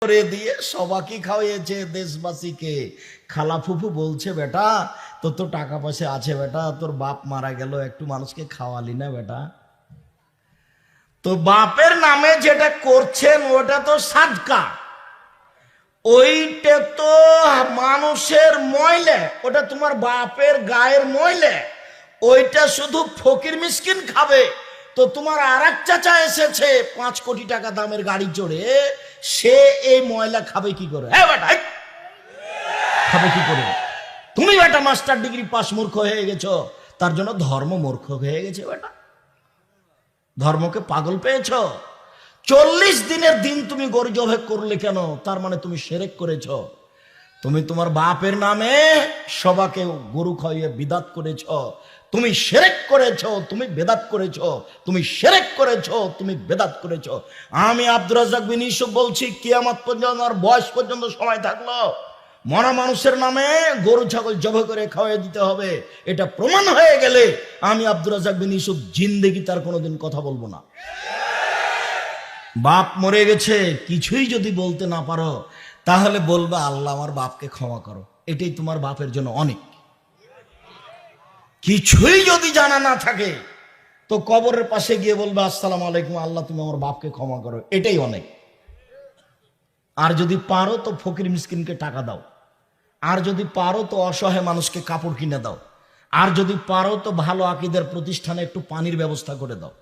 করে দিয়ে সবাইকে খাওয়াইয়েছে দেশবাসীকে। খালা ফুফু বলছে, বেটা তোর তো টাকা পয়সা আছে বেটা, তোর বাপ মারা গেল, একটু মানুষকে খাওয়ালি না বেটা? তো বাপের নামে যেটা করছেন ওটা তো সাদকা, ওইটা তো মানুষের ময়লা, ওটা তোমার বাপের গায়ের ময়লা, ওইটা শুধু ফকির মিসকিন খাবে। তো তোমার আর এক চাচা এসেছে 5 কোটি টাকা দামের গাড়ি চড়ে, সে এই ময়লা খাবে কি করে? হ্যাঁ বেটা, খাবে কি করে? তুমি বেটা মাস্টার ডিগ্রি পাস মূর্খ হয়ে গেছো, তার জন্য ধর্ম মূর্খ হয়ে গেছে বেটা, ধর্মকে পাগল পেয়েছ। 40 দিনের দিন তুমি গরু জবাই করলে কেন? তার মানে তুমি শিরক করেছ। তুমি তোমার বাপের নামে সবাকে গরু খাইয়ে বিদাত করেছ, তুমি শিরক করেছ, তুমি বেদাত করেছ, তুমি শিরক করেছ, তুমি বেদাত করেছ। আমি আব্দুর রাজ্জাক বিন ইউসুফ বলছি, কিয়ামত পর্যন্ত আর বয়স পর্যন্ত সময় থাকলো মরা মানুষের নামে গরু ছাগল জবাই করে খাওয়াই দিতে হবে। এটা প্রমাণ হয়ে গেলে আমি আব্দুর রাজ্জাক বিন ইউসুফ জিন্দেগি তার কোনোদিন কথা বলবো না। বাপ মরে গেছে, কিছুই যদি বলতে না পারো তাহলে বলবে আল্লাহ আমার বাপকে ক্ষমা করো, এটাই তোমার বাপের জন্য অনেক। কিছুই যদি জানা না থাকে তো কবরের পাশে গিয়ে বলবে আসসালামু আলাইকুম, আল্লাহ তুমি আমার বাপকে ক্ষমা করো, এটাই অনেক। আর যদি পারো তো ফকির মিসকিনকে টাকা দাও, আর যদি পারো তো অসহায় মানুষকে কাপড় কিনে দাও, আর যদি পারো তো ভালো আকীদার প্রতিষ্ঠানে একটু পানির ব্যবস্থা করে দাও।